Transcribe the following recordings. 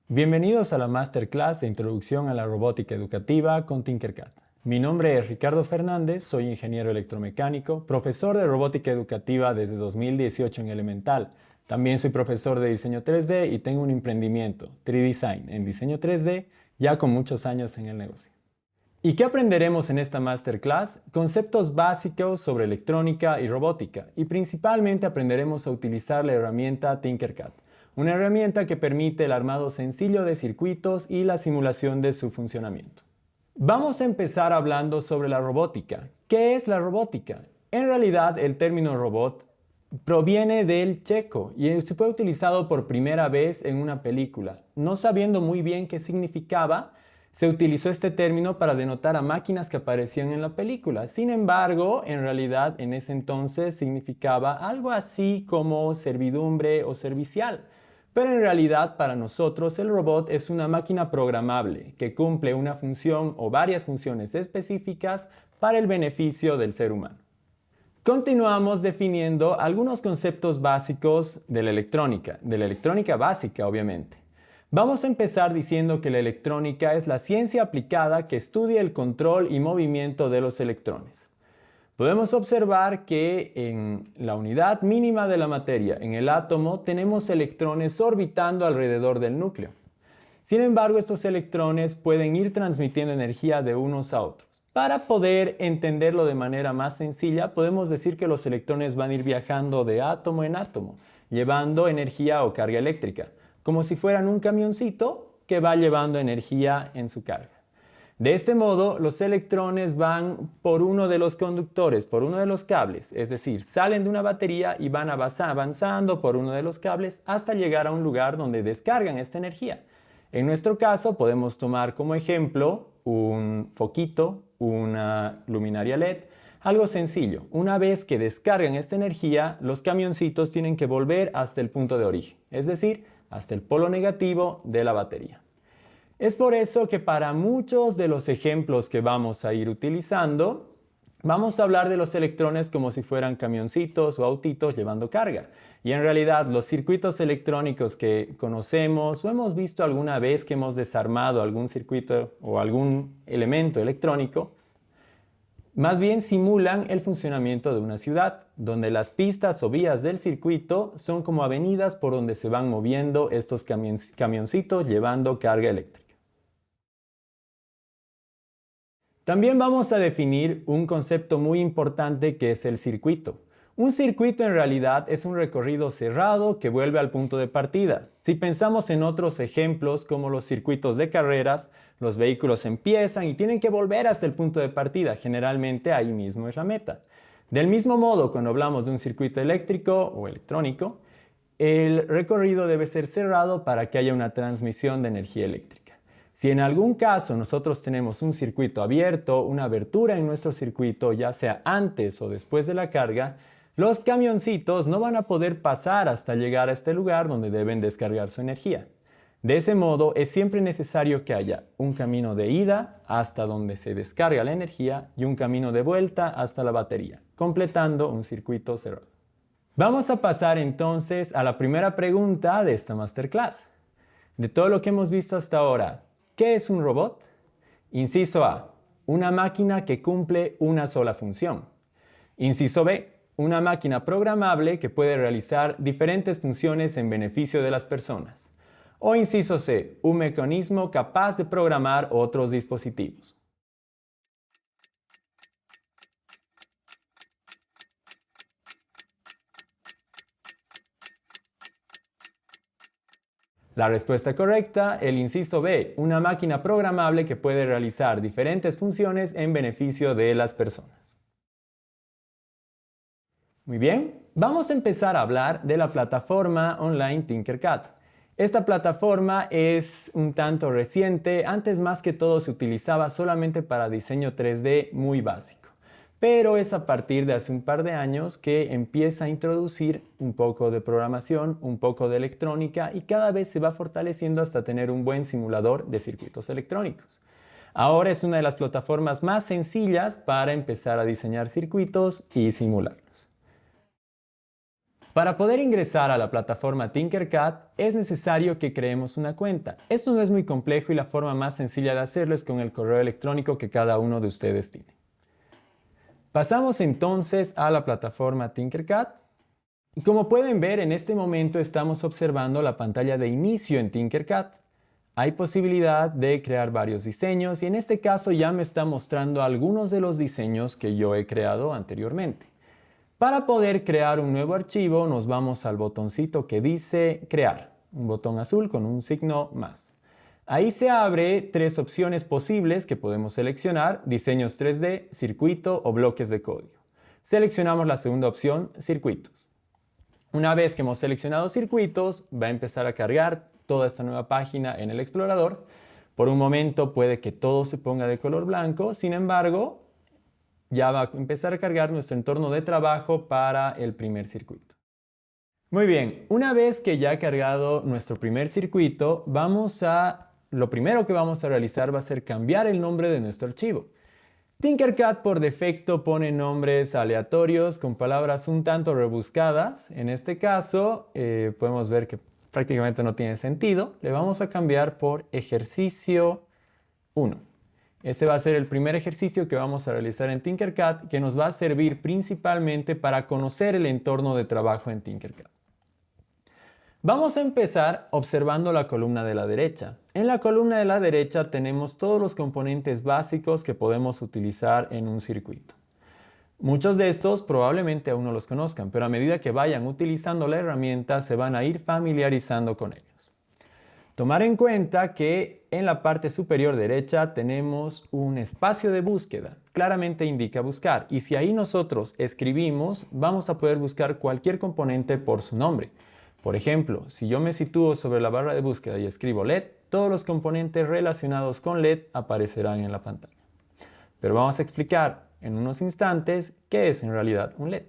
Bienvenidos a la Masterclass de Introducción a la Robótica Educativa con Tinkercad. Mi nombre es Ricardo Fernández, soy ingeniero electromecánico, profesor de Robótica Educativa desde 2018 en Elemental. También soy profesor de diseño 3D y tengo un emprendimiento, 3Design, en diseño 3D, ya con muchos años en el negocio. ¿Y qué aprenderemos en esta Masterclass? Conceptos básicos sobre electrónica y robótica, y principalmente aprenderemos a utilizar la herramienta Tinkercad. Una herramienta que permite el armado sencillo de circuitos y la simulación de su funcionamiento. Vamos a empezar hablando sobre la robótica. ¿Qué es la robótica? En realidad, el término robot proviene del checo y se fue utilizado por primera vez en una película. No sabiendo muy bien qué significaba, se utilizó este término para denotar a máquinas que aparecían en la película. Sin embargo, en realidad, en ese entonces significaba algo así como servidumbre o servicial. Pero en realidad para nosotros el robot es una máquina programable que cumple una función o varias funciones específicas para el beneficio del ser humano. Continuamos definiendo algunos conceptos básicos de la electrónica básica obviamente. Vamos a empezar diciendo que la electrónica es la ciencia aplicada que estudia el control y movimiento de los electrones. Podemos observar que en la unidad mínima de la materia, en el átomo, tenemos electrones orbitando alrededor del núcleo. Sin embargo, estos electrones pueden ir transmitiendo energía de unos a otros. Para poder entenderlo de manera más sencilla, podemos decir que los electrones van a ir viajando de átomo en átomo, llevando energía o carga eléctrica, como si fueran un camioncito que va llevando energía en su carga. De este modo, los electrones van por uno de los conductores, por uno de los cables, es decir, salen de una batería y van avanzando por uno de los cables hasta llegar a un lugar donde descargan esta energía. En nuestro caso, podemos tomar como ejemplo un foquito, una luminaria LED, algo sencillo. Una vez que descargan esta energía, los camioncitos tienen que volver hasta el punto de origen, es decir, hasta el polo negativo de la batería. Es por eso que para muchos de los ejemplos que vamos a ir utilizando, vamos a hablar de los electrones como si fueran camioncitos o autitos llevando carga. Y en realidad los circuitos electrónicos que conocemos o hemos visto alguna vez que hemos desarmado algún circuito o algún elemento electrónico, más bien simulan el funcionamiento de una ciudad, donde las pistas o vías del circuito son como avenidas por donde se van moviendo estos camioncitos llevando carga eléctrica. También vamos a definir un concepto muy importante que es el circuito. Un circuito en realidad es un recorrido cerrado que vuelve al punto de partida. Si pensamos en otros ejemplos como los circuitos de carreras, los vehículos empiezan y tienen que volver hasta el punto de partida. Generalmente ahí mismo es la meta. Del mismo modo, cuando hablamos de un circuito eléctrico o electrónico, el recorrido debe ser cerrado para que haya una transmisión de energía eléctrica. Si en algún caso nosotros tenemos un circuito abierto, una abertura en nuestro circuito, ya sea antes o después de la carga, los camioncitos no van a poder pasar hasta llegar a este lugar donde deben descargar su energía. De ese modo, es siempre necesario que haya un camino de ida hasta donde se descarga la energía y un camino de vuelta hasta la batería, completando un circuito cerrado. Vamos a pasar entonces a la primera pregunta de esta masterclass. De todo lo que hemos visto hasta ahora, ¿qué es un robot? Inciso A, una máquina que cumple una sola función. Inciso B, una máquina programable que puede realizar diferentes funciones en beneficio de las personas. O inciso C, un mecanismo capaz de programar otros dispositivos. La respuesta correcta, el inciso B, una máquina programable que puede realizar diferentes funciones en beneficio de las personas. Muy bien, vamos a empezar a hablar de la plataforma online Tinkercad. Esta plataforma es un tanto reciente, antes más que todo se utilizaba solamente para diseño 3D muy básico. Pero es a partir de hace un par de años que empieza a introducir un poco de programación, un poco de electrónica y cada vez se va fortaleciendo hasta tener un buen simulador de circuitos electrónicos. Ahora es una de las plataformas más sencillas para empezar a diseñar circuitos y simularlos. Para poder ingresar a la plataforma Tinkercad es necesario que creemos una cuenta. Esto no es muy complejo y la forma más sencilla de hacerlo es con el correo electrónico que cada uno de ustedes tiene. Pasamos entonces a la plataforma Tinkercad. Y como pueden ver, en este momento estamos observando la pantalla de inicio en Tinkercad. Hay posibilidad de crear varios diseños y en este caso ya me está mostrando algunos de los diseños que yo he creado anteriormente. Para poder crear un nuevo archivo nos vamos al botoncito que dice crear, un botón azul con un signo más. Ahí se abre tres opciones posibles que podemos seleccionar: diseños 3D, circuito o bloques de código. Seleccionamos la segunda opción, circuitos. Una vez que hemos seleccionado circuitos, va a empezar a cargar toda esta nueva página en el explorador. Por un momento puede que todo se ponga de color blanco, sin embargo, ya va a empezar a cargar nuestro entorno de trabajo para el primer circuito. Muy bien, una vez que ya ha cargado nuestro primer circuito, lo primero que vamos a realizar va a ser cambiar el nombre de nuestro archivo. Tinkercad por defecto pone nombres aleatorios con palabras un tanto rebuscadas. En este caso, podemos ver que prácticamente no tiene sentido. Le vamos a cambiar por ejercicio 1. Ese va a ser el primer ejercicio que vamos a realizar en Tinkercad, que nos va a servir principalmente para conocer el entorno de trabajo en Tinkercad. Vamos a empezar observando la columna de la derecha. En la columna de la derecha tenemos todos los componentes básicos que podemos utilizar en un circuito. Muchos de estos probablemente aún no los conozcan, pero a medida que vayan utilizando la herramienta se van a ir familiarizando con ellos. Tomar en cuenta que en la parte superior derecha tenemos un espacio de búsqueda. Claramente indica buscar y si ahí nosotros escribimos, vamos a poder buscar cualquier componente por su nombre. Por ejemplo, si yo me sitúo sobre la barra de búsqueda y escribo LED, todos los componentes relacionados con LED aparecerán en la pantalla. Pero vamos a explicar en unos instantes qué es en realidad un LED.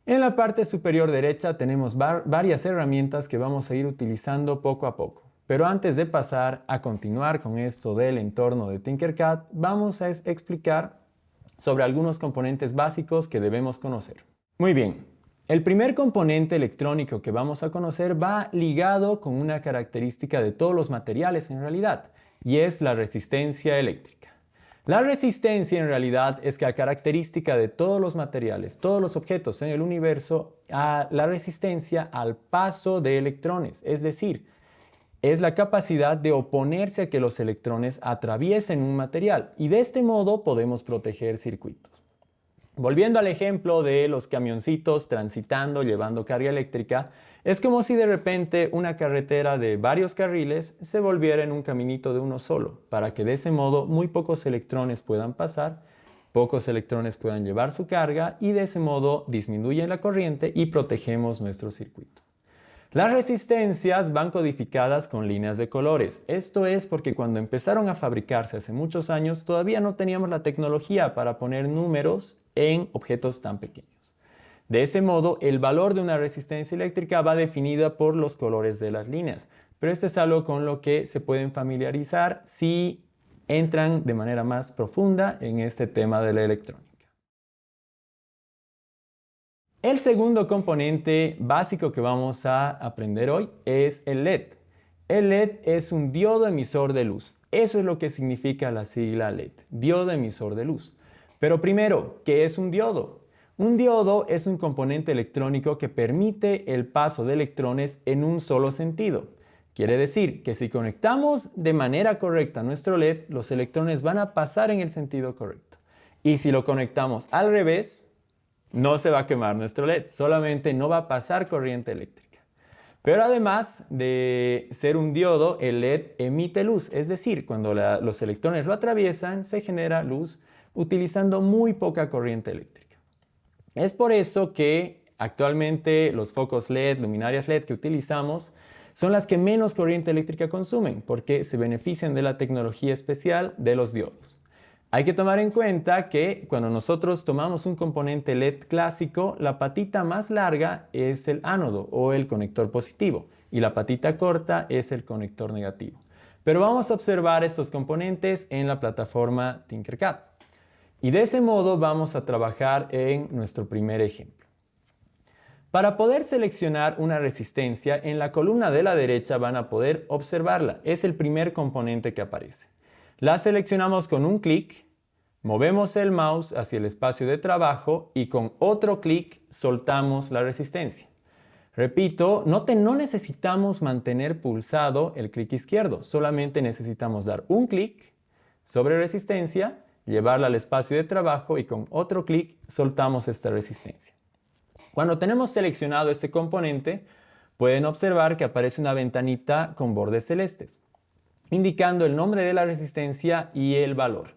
En la parte superior derecha tenemos varias herramientas que vamos a ir utilizando poco a poco. Pero antes de pasar a continuar con esto del entorno de Tinkercad, vamos a explicar sobre algunos componentes básicos que debemos conocer. Muy bien, el primer componente electrónico que vamos a conocer va ligado con una característica de todos los materiales en realidad, y es la resistencia eléctrica. La resistencia en realidad es la característica de todos los materiales, todos los objetos en el universo, la resistencia al paso de electrones, es decir, es la capacidad de oponerse a que los electrones atraviesen un material y de este modo podemos proteger circuitos. Volviendo al ejemplo de los camioncitos transitando, llevando carga eléctrica, es como si de repente una carretera de varios carriles se volviera en un caminito de uno solo, para que de ese modo muy pocos electrones puedan pasar, pocos electrones puedan llevar su carga y de ese modo disminuye la corriente y protegemos nuestro circuito. Las resistencias van codificadas con líneas de colores. Esto es porque cuando empezaron a fabricarse hace muchos años todavía no teníamos la tecnología para poner números en objetos tan pequeños. De ese modo, el valor de una resistencia eléctrica va definida por los colores de las líneas, pero esto es algo con lo que se pueden familiarizar si entran de manera más profunda en este tema de la electrónica. El segundo componente básico que vamos a aprender hoy es el LED. El LED es un diodo emisor de luz. Eso es lo que significa la sigla LED, diodo emisor de luz. Pero primero, ¿qué es un diodo? Un diodo es un componente electrónico que permite el paso de electrones en un solo sentido. Quiere decir que si conectamos de manera correcta nuestro LED, los electrones van a pasar en el sentido correcto. Y si lo conectamos al revés, no se va a quemar nuestro LED, solamente no va a pasar corriente eléctrica. Pero además de ser un diodo, el LED emite luz, es decir, cuando los electrones lo atraviesan, se genera luz utilizando muy poca corriente eléctrica. Es por eso que actualmente los focos LED, luminarias LED que utilizamos, son las que menos corriente eléctrica consumen, porque se benefician de la tecnología especial de los diodos. Hay que tomar en cuenta que cuando nosotros tomamos un componente LED clásico, la patita más larga es el ánodo o el conector positivo y la patita corta es el conector negativo. Pero vamos a observar estos componentes en la plataforma Tinkercad. Y de ese modo vamos a trabajar en nuestro primer ejemplo. Para poder seleccionar una resistencia, en la columna de la derecha van a poder observarla. Es el primer componente que aparece. La seleccionamos con un clic, movemos el mouse hacia el espacio de trabajo y con otro clic soltamos la resistencia. Repito, noten, no necesitamos mantener pulsado el clic izquierdo, solamente necesitamos dar un clic sobre resistencia, llevarla al espacio de trabajo y con otro clic soltamos esta resistencia. Cuando tenemos seleccionado este componente, pueden observar que aparece una ventanita con bordes celestes, indicando el nombre de la resistencia y el valor.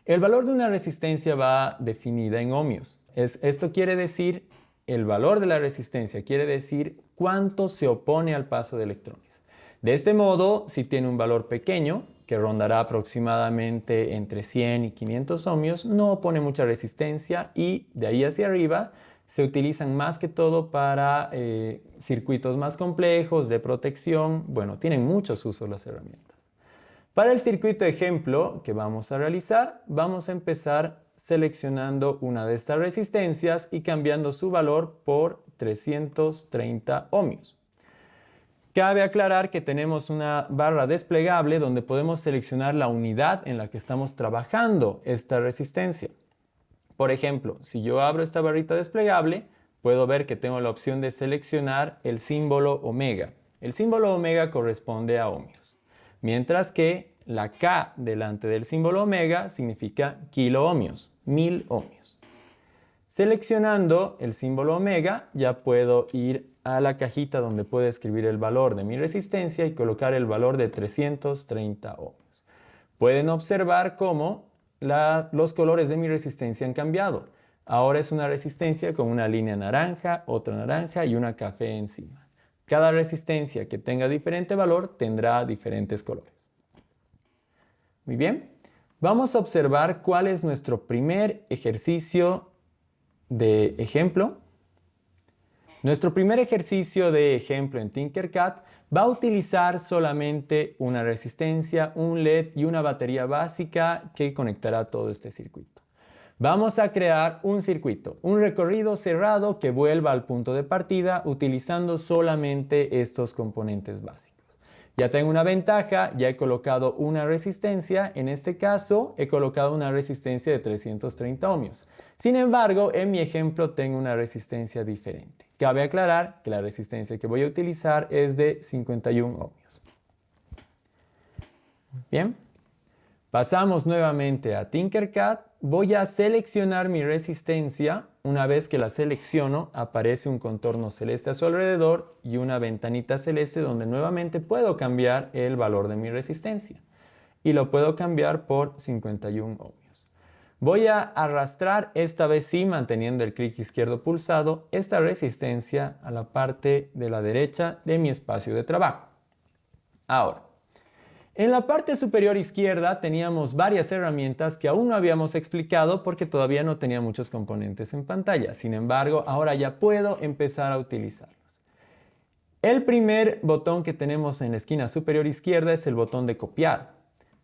El valor de una resistencia va definida en ohmios. Esto quiere decir, el valor de la resistencia quiere decir cuánto se opone al paso de electrones. De este modo, si tiene un valor pequeño, que rondará aproximadamente entre 100 y 500 ohmios, no opone mucha resistencia y de ahí hacia arriba se utilizan más que todo para circuitos más complejos de protección. Bueno, tienen muchos usos las herramientas. Para el circuito ejemplo que vamos a realizar, vamos a empezar seleccionando una de estas resistencias y cambiando su valor por 330 ohmios. Cabe aclarar que tenemos una barra desplegable donde podemos seleccionar la unidad en la que estamos trabajando esta resistencia. Por ejemplo, si yo abro esta barrita desplegable, puedo ver que tengo la opción de seleccionar el símbolo omega. El símbolo omega corresponde a ohmios, mientras que la K delante del símbolo omega significa kiloohmios, 1000 ohmios. Seleccionando el símbolo omega, ya puedo ir a la cajita donde puedo escribir el valor de mi resistencia y colocar el valor de 330 ohmios. Pueden observar cómo los colores de mi resistencia han cambiado. Ahora es una resistencia con una línea naranja, otra naranja y una café encima. Cada resistencia que tenga diferente valor tendrá diferentes colores. Muy bien, vamos a observar cuál es nuestro primer ejercicio de ejemplo. Nuestro primer ejercicio de ejemplo en Tinkercad va a utilizar solamente una resistencia, un LED y una batería básica que conectará todo este circuito. Vamos a crear un circuito, un recorrido cerrado que vuelva al punto de partida utilizando solamente estos componentes básicos. Ya tengo una ventaja, ya he colocado una resistencia, en este caso he colocado una resistencia de 330 ohmios. Sin embargo, en mi ejemplo tengo una resistencia diferente. Cabe aclarar que la resistencia que voy a utilizar es de 51 ohmios. Bien, pasamos nuevamente a Tinkercad. Voy a seleccionar mi resistencia. Una vez que la selecciono, aparece un contorno celeste a su alrededor y una ventanita celeste donde nuevamente puedo cambiar el valor de mi resistencia. Y lo puedo cambiar por 51 ohmios. Voy a arrastrar, esta vez sí manteniendo el clic izquierdo pulsado, esta resistencia a la parte de la derecha de mi espacio de trabajo. Ahora, en la parte superior izquierda teníamos varias herramientas que aún no habíamos explicado porque todavía no tenía muchos componentes en pantalla. Sin embargo, ahora ya puedo empezar a utilizarlos. El primer botón que tenemos en la esquina superior izquierda es el botón de copiar.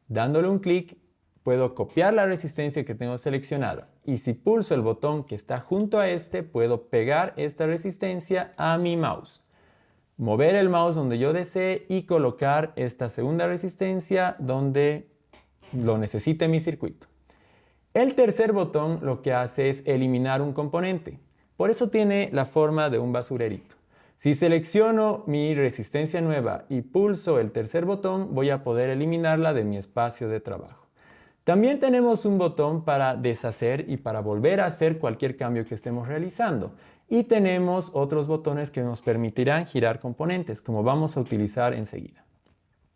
Dándole un clic, puedo copiar la resistencia que tengo seleccionada. Y si pulso el botón que está junto a este, puedo pegar esta resistencia a mi mouse. Mover el mouse donde yo desee y colocar esta segunda resistencia donde lo necesite mi circuito. El tercer botón lo que hace es eliminar un componente. Por eso tiene la forma de un basurerito. Si selecciono mi resistencia nueva y pulso el tercer botón, voy a poder eliminarla de mi espacio de trabajo. También tenemos un botón para deshacer y para volver a hacer cualquier cambio que estemos realizando. Y tenemos otros botones que nos permitirán girar componentes, como vamos a utilizar enseguida.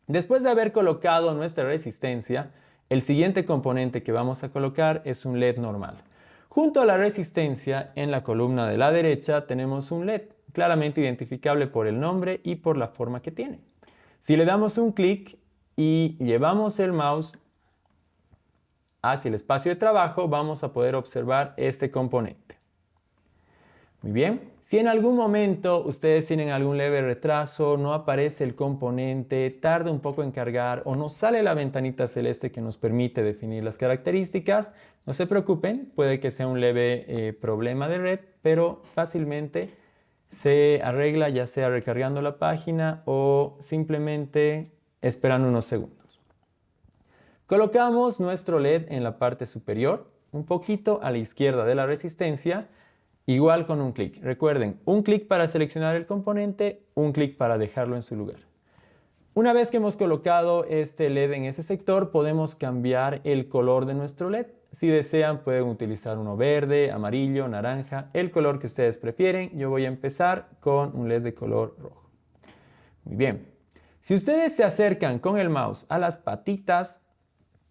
Después de haber colocado nuestra resistencia, el siguiente componente que vamos a colocar es un LED normal. Junto a la resistencia, en la columna de la derecha, tenemos un LED, claramente identificable por el nombre y por la forma que tiene. Si le damos un clic y llevamos el mouse hacia el espacio de trabajo, vamos a poder observar este componente. Muy bien, si en algún momento ustedes tienen algún leve retraso, no aparece el componente, tarda un poco en cargar o no sale la ventanita celeste que nos permite definir las características, no se preocupen, puede que sea un leve problema de red, pero fácilmente se arregla ya sea recargando la página o simplemente esperando unos segundos. Colocamos nuestro LED en la parte superior, un poquito a la izquierda de la resistencia, igual con un clic. Recuerden, un clic para seleccionar el componente, un clic para dejarlo en su lugar. Una vez que hemos colocado este LED en ese sector, podemos cambiar el color de nuestro LED. Si desean, pueden utilizar uno verde, amarillo, naranja, el color que ustedes prefieren. Yo voy a empezar con un LED de color rojo. Muy bien. Si ustedes se acercan con el mouse a las patitas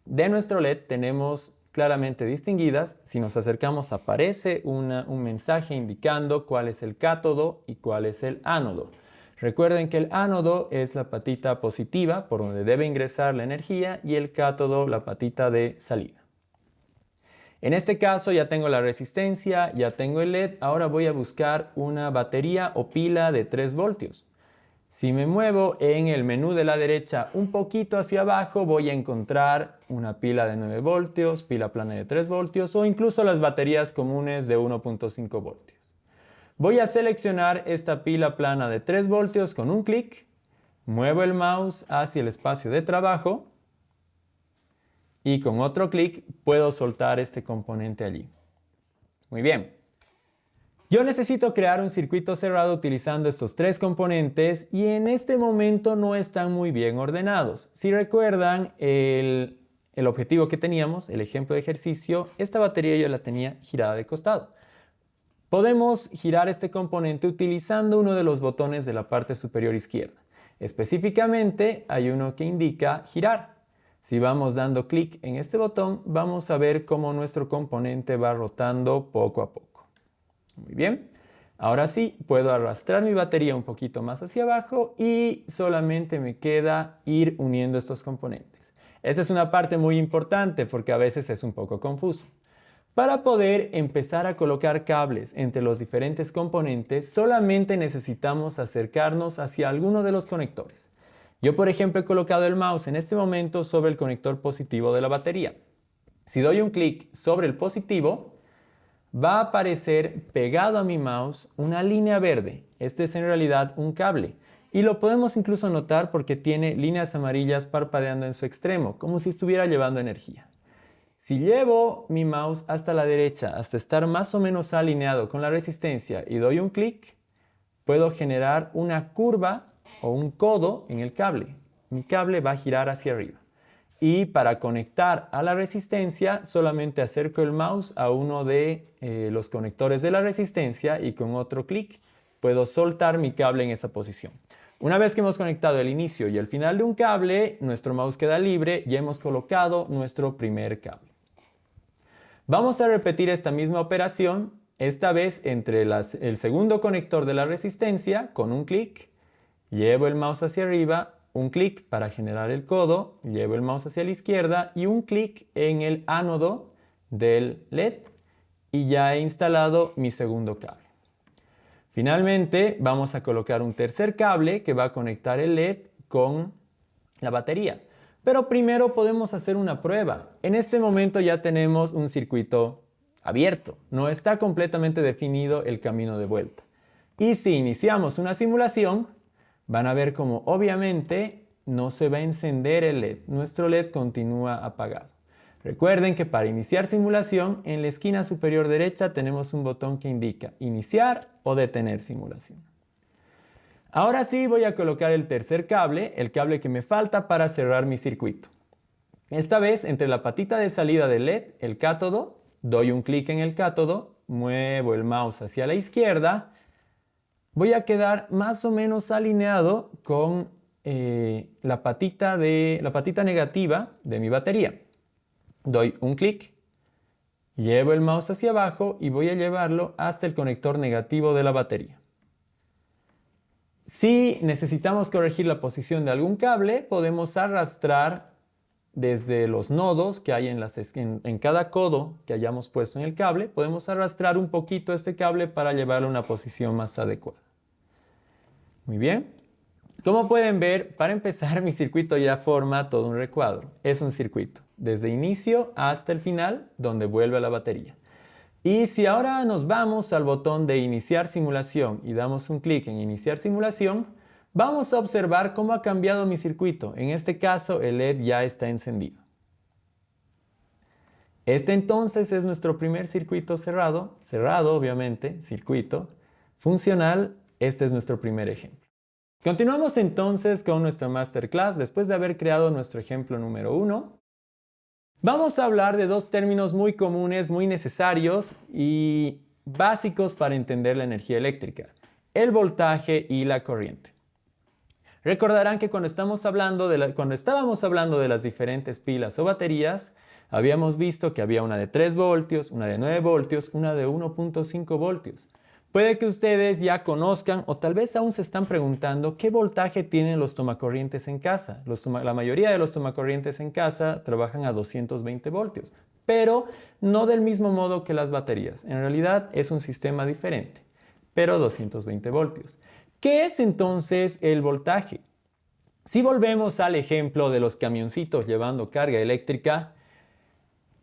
de nuestro LED, tenemos claramente distinguidas. Si nos acercamos, aparece un mensaje indicando cuál es el cátodo y cuál es el ánodo. Recuerden que el ánodo es la patita positiva por donde debe ingresar la energía y el cátodo la patita de salida. En este caso ya tengo la resistencia, ya tengo el LED, ahora voy a buscar una batería o pila de 3 voltios. Si me muevo en el menú de la derecha un poquito hacia abajo, voy a encontrar una pila de 9 voltios, pila plana de 3 voltios o incluso las baterías comunes de 1.5 voltios. Voy a seleccionar esta pila plana de 3 voltios con un clic, muevo el mouse hacia el espacio de trabajo y con otro clic puedo soltar este componente allí. Muy bien. Yo necesito crear un circuito cerrado utilizando estos 3 componentes y en este momento no están muy bien ordenados. Si recuerdan el objetivo que teníamos, el ejemplo de ejercicio, esta batería yo la tenía girada de costado. Podemos girar este componente utilizando uno de los botones de la parte superior izquierda. Específicamente hay uno que indica girar. Si vamos dando clic en este botón, vamos a ver cómo nuestro componente va rotando poco a poco. Muy bien. Ahora sí, puedo arrastrar mi batería un poquito más hacia abajo y solamente me queda ir uniendo estos componentes. Esta es una parte muy importante porque a veces es un poco confuso. Para poder empezar a colocar cables entre los diferentes componentes, solamente necesitamos acercarnos hacia alguno de los conectores. Yo, por ejemplo, he colocado el mouse en este momento sobre el conector positivo de la batería. Si doy un clic sobre el positivo, va a aparecer pegado a mi mouse una línea verde. Este es en realidad un cable. Y lo podemos incluso notar porque tiene líneas amarillas parpadeando en su extremo, como si estuviera llevando energía. Si llevo mi mouse hasta la derecha, hasta estar más o menos alineado con la resistencia y doy un clic, puedo generar una curva o un codo en el cable. Mi cable va a girar hacia arriba. Y para conectar a la resistencia, solamente acerco el mouse a uno de los conectores de la resistencia y con otro clic puedo soltar mi cable en esa posición. Una vez que hemos conectado el inicio y el final de un cable, nuestro mouse queda libre y hemos colocado nuestro primer cable. Vamos a repetir esta misma operación, esta vez entre el segundo conector de la resistencia con un clic, llevo el mouse hacia arriba, un clic para generar el codo, llevo el mouse hacia la izquierda y un clic en el ánodo del LED y ya he instalado mi segundo cable. Finalmente vamos a colocar un tercer cable que va a conectar el LED con la batería. Pero primero podemos hacer una prueba. En este momento ya tenemos un circuito abierto. No está completamente definido el camino de vuelta. Y si iniciamos una simulación, van a ver como obviamente no se va a encender el LED. Nuestro LED continúa apagado. Recuerden que para iniciar simulación, en la esquina superior derecha tenemos un botón que indica iniciar o detener simulación. Ahora sí voy a colocar el tercer cable, el cable que me falta para cerrar mi circuito. Esta vez entre la patita de salida del LED, el cátodo, doy un clic en el cátodo, muevo el mouse hacia la izquierda, voy a quedar más o menos alineado con la patita negativa de mi batería. Doy un clic, llevo el mouse hacia abajo y voy a llevarlo hasta el conector negativo de la batería. Si necesitamos corregir la posición de algún cable, podemos arrastrar desde los nodos que hay en cada codo que hayamos puesto en el cable, podemos arrastrar un poquito este cable para llevarlo a una posición más adecuada. Muy bien. Como pueden ver, para empezar mi circuito ya forma todo un recuadro. Es un circuito, desde inicio hasta el final, donde vuelve a la batería. Y si ahora nos vamos al botón de iniciar simulación y damos un clic en iniciar simulación, vamos a observar cómo ha cambiado mi circuito. En este caso el LED ya está encendido. Este entonces es nuestro primer circuito cerrado, obviamente, circuito funcional. Este es nuestro primer ejemplo. Continuamos entonces con nuestra masterclass después de haber creado nuestro ejemplo número 1. Vamos a hablar de dos términos muy comunes, muy necesarios y básicos para entender la energía eléctrica: el voltaje y la corriente. Recordarán que cuando estábamos hablando de las diferentes pilas o baterías, habíamos visto que había una de 3 voltios, una de 9 voltios, una de 1.5 voltios. Puede que ustedes ya conozcan o tal vez aún se están preguntando qué voltaje tienen los tomacorrientes en casa. La mayoría de los tomacorrientes en casa trabajan a 220 voltios, pero no del mismo modo que las baterías. En realidad es un sistema diferente, pero 220 voltios. ¿Qué es entonces el voltaje? Si volvemos al ejemplo de los camioncitos llevando carga eléctrica,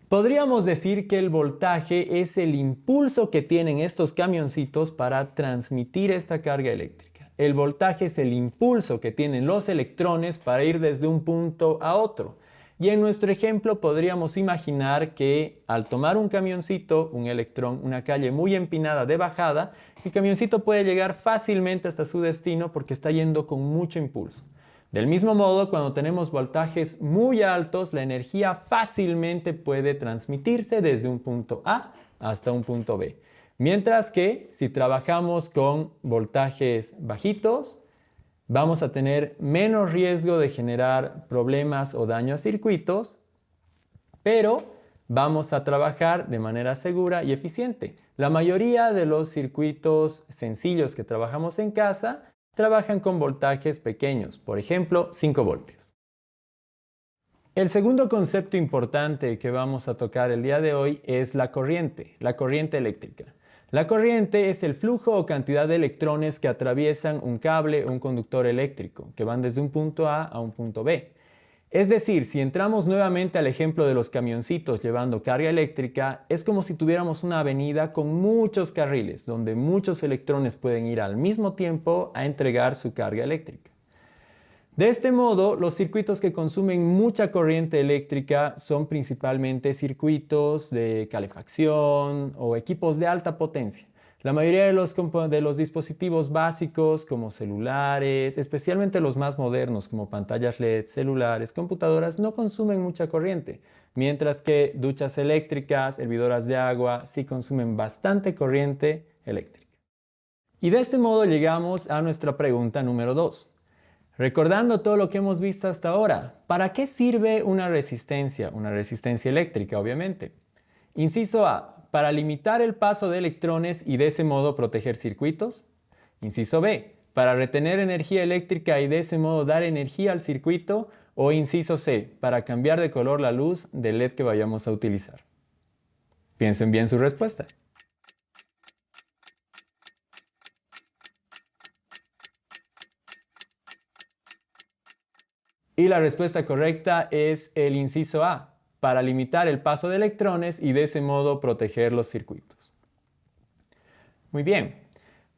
podríamos decir que el voltaje es el impulso que tienen estos camioncitos para transmitir esta carga eléctrica. El voltaje es el impulso que tienen los electrones para ir desde un punto a otro. Y en nuestro ejemplo podríamos imaginar que al tomar un camioncito, un electrón, una calle muy empinada de bajada, el camioncito puede llegar fácilmente hasta su destino porque está yendo con mucho impulso. Del mismo modo, cuando tenemos voltajes muy altos, la energía fácilmente puede transmitirse desde un punto A hasta un punto B. Mientras que si trabajamos con voltajes bajitos, vamos a tener menos riesgo de generar problemas o daño a circuitos, pero vamos a trabajar de manera segura y eficiente. La mayoría de los circuitos sencillos que trabajamos en casa trabajan con voltajes pequeños, por ejemplo, 5 voltios. El segundo concepto importante que vamos a tocar el día de hoy es la corriente eléctrica. La corriente es el flujo o cantidad de electrones que atraviesan un cable o un conductor eléctrico, que van desde un punto A un punto B. Es decir, si entramos nuevamente al ejemplo de los camioncitos llevando carga eléctrica, es como si tuviéramos una avenida con muchos carriles, donde muchos electrones pueden ir al mismo tiempo a entregar su carga eléctrica. De este modo, los circuitos que consumen mucha corriente eléctrica son principalmente circuitos de calefacción o equipos de alta potencia. La mayoría de los dispositivos básicos como celulares, especialmente los más modernos como pantallas LED, celulares, computadoras, no consumen mucha corriente, mientras que duchas eléctricas, hervidoras de agua sí consumen bastante corriente eléctrica. Y de este modo llegamos a nuestra pregunta número 2. Recordando todo lo que hemos visto hasta ahora, ¿para qué sirve una resistencia? Una resistencia eléctrica, obviamente. Inciso A, para limitar el paso de electrones y de ese modo proteger circuitos. Inciso B, para retener energía eléctrica y de ese modo dar energía al circuito. O inciso C, para cambiar de color la luz del LED que vayamos a utilizar. Piensen bien su respuesta. Y la respuesta correcta es el inciso A, para limitar el paso de electrones y de ese modo proteger los circuitos. Muy bien,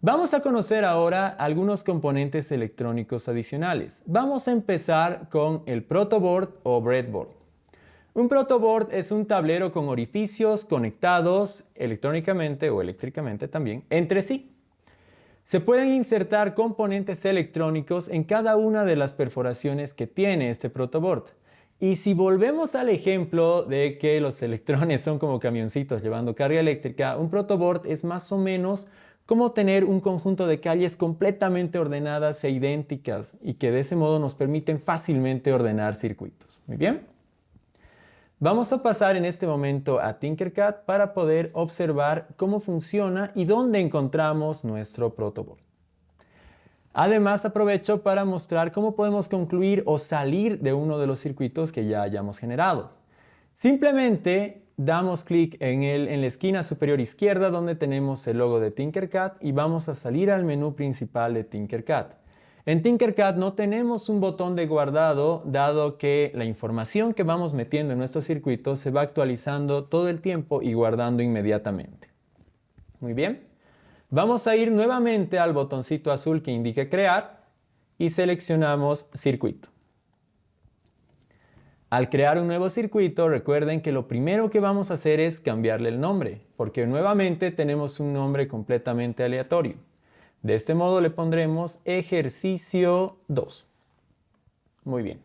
vamos a conocer ahora algunos componentes electrónicos adicionales. Vamos a empezar con el protoboard o breadboard. Un protoboard es un tablero con orificios conectados electrónicamente o eléctricamente también entre sí. Se pueden insertar componentes electrónicos en cada una de las perforaciones que tiene este protoboard. Y si volvemos al ejemplo de que los electrones son como camioncitos llevando carga eléctrica, un protoboard es más o menos como tener un conjunto de calles completamente ordenadas e idénticas y que de ese modo nos permiten fácilmente ordenar circuitos. Muy bien. Vamos a pasar en este momento a Tinkercad para poder observar cómo funciona y dónde encontramos nuestro protoboard. Además, aprovecho para mostrar cómo podemos concluir o salir de uno de los circuitos que ya hayamos generado. Simplemente damos clic en la esquina superior izquierda donde tenemos el logo de Tinkercad y vamos a salir al menú principal de Tinkercad. En Tinkercad no tenemos un botón de guardado, dado que la información que vamos metiendo en nuestros circuitos se va actualizando todo el tiempo y guardando inmediatamente. Muy bien. Vamos a ir nuevamente al botoncito azul que indica crear y seleccionamos circuito. Al crear un nuevo circuito, recuerden que lo primero que vamos a hacer es cambiarle el nombre, porque nuevamente tenemos un nombre completamente aleatorio. De este modo le pondremos ejercicio 2. Muy bien.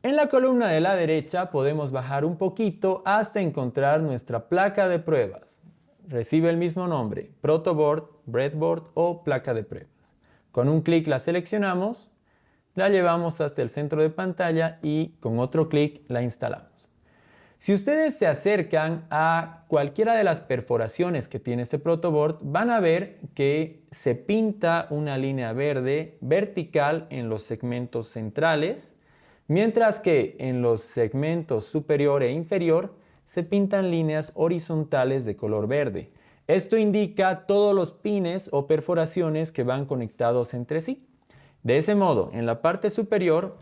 En la columna de la derecha podemos bajar un poquito hasta encontrar nuestra placa de pruebas. Recibe el mismo nombre, protoboard, breadboard o placa de pruebas. Con un clic la seleccionamos, la llevamos hasta el centro de pantalla y con otro clic la instalamos. Si ustedes se acercan a cualquiera de las perforaciones que tiene este protoboard, van a ver que se pinta una línea verde vertical en los segmentos centrales, mientras que en los segmentos superior e inferior se pintan líneas horizontales de color verde. Esto indica todos los pines o perforaciones que van conectados entre sí. De ese modo, en la parte superior,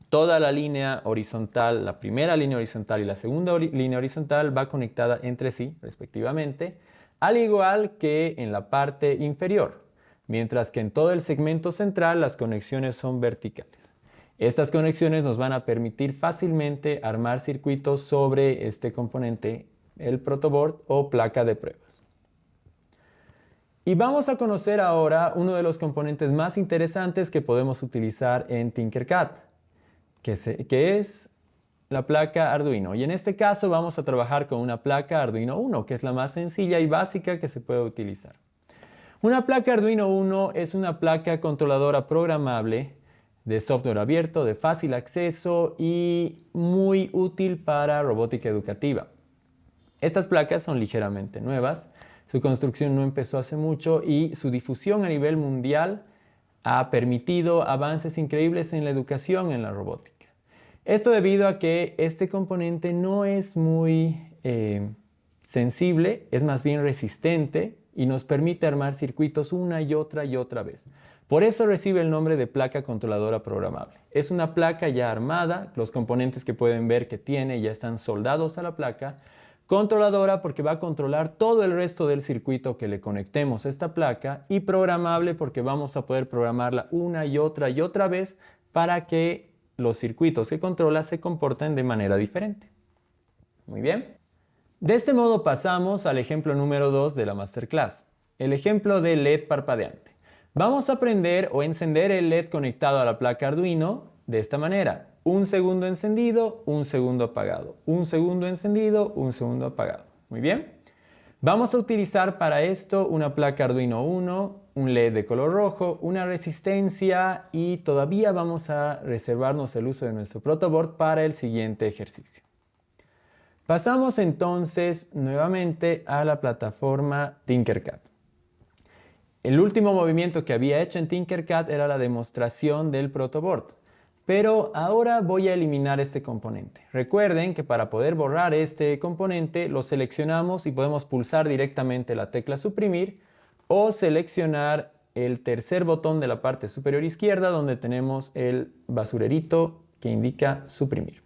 toda la línea horizontal, la primera línea horizontal y la segunda línea horizontal va conectada entre sí, respectivamente, al igual que en la parte inferior, mientras que en todo el segmento central las conexiones son verticales. Estas conexiones nos van a permitir fácilmente armar circuitos sobre este componente, el protoboard o placa de pruebas. Y vamos a conocer ahora uno de los componentes más interesantes que podemos utilizar en Tinkercad, que es la placa Arduino. Y en este caso vamos a trabajar con una placa Arduino Uno, que es la más sencilla y básica que se puede utilizar. Una placa Arduino Uno es una placa controladora programable de software abierto, de fácil acceso y muy útil para robótica educativa. Estas placas son ligeramente nuevas, su construcción no empezó hace mucho y su difusión a nivel mundial ha permitido avances increíbles en la educación en la robótica. Esto debido a que este componente no es muy sensible, es más bien resistente y nos permite armar circuitos una y otra vez. Por eso recibe el nombre de placa controladora programable. Es una placa ya armada, los componentes que pueden ver que tiene ya están soldados a la placa. Controladora porque va a controlar todo el resto del circuito que le conectemos a esta placa, y programable porque vamos a poder programarla una y otra vez para que los circuitos que controla se comporten de manera diferente. Muy bien. De este modo pasamos al ejemplo número 2 de la masterclass, el ejemplo de LED parpadeante. Vamos a aprender o encender el LED conectado a la placa Arduino de esta manera. Un segundo encendido, un segundo apagado. Un segundo encendido, un segundo apagado. Muy bien. Vamos a utilizar para esto una placa Arduino Uno, un LED de color rojo, una resistencia y todavía vamos a reservarnos el uso de nuestro protoboard para el siguiente ejercicio. Pasamos entonces nuevamente a la plataforma Tinkercad. El último movimiento que había hecho en Tinkercad era la demostración del protoboard. Pero ahora voy a eliminar este componente. Recuerden que para poder borrar este componente lo seleccionamos y podemos pulsar directamente la tecla suprimir o seleccionar el tercer botón de la parte superior izquierda donde tenemos el basurerito que indica suprimir.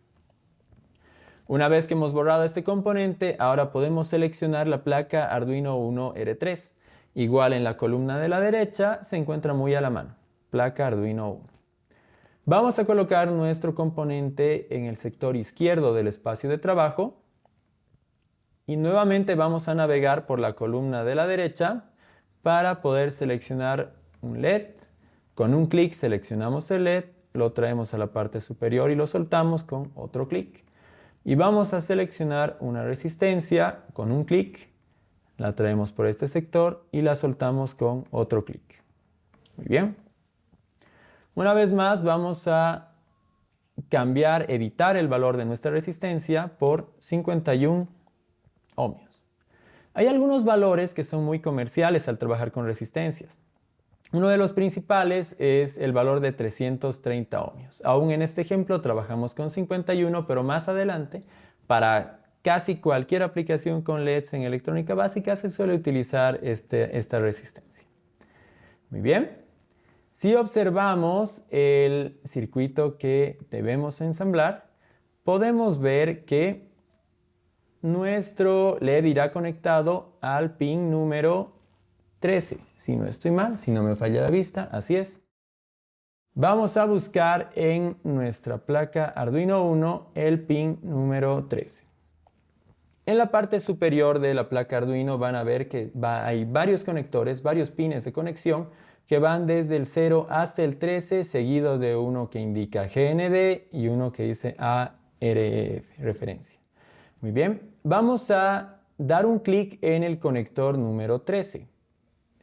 Una vez que hemos borrado este componente, ahora podemos seleccionar la placa Arduino Uno R3. Igual en la columna de la derecha se encuentra muy a la mano, placa Arduino Uno. Vamos a colocar nuestro componente en el sector izquierdo del espacio de trabajo y nuevamente vamos a navegar por la columna de la derecha para poder seleccionar un LED. Con un clic seleccionamos el LED, lo traemos a la parte superior y lo soltamos con otro clic. Y vamos a seleccionar una resistencia con un clic, la traemos por este sector y la soltamos con otro clic. Muy bien. Una vez más vamos a editar el valor de nuestra resistencia por 51 ohmios. Hay algunos valores que son muy comerciales al trabajar con resistencias. Uno de los principales es el valor de 330 ohmios. Aún en este ejemplo trabajamos con 51, pero más adelante, para casi cualquier aplicación con LEDs en electrónica básica, se suele utilizar esta resistencia. Muy bien. Si observamos el circuito que debemos ensamblar, podemos ver que nuestro LED irá conectado al pin número 13. Si no estoy mal, si no me falla la vista, así es. Vamos a buscar en nuestra placa Arduino Uno el pin número 13. En la parte superior de la placa Arduino van a ver que hay varios conectores, varios pines de conexión que van desde el 0 hasta el 13, seguido de uno que indica GND y uno que dice ARF, referencia. Muy bien, vamos a dar un clic en el conector número 13.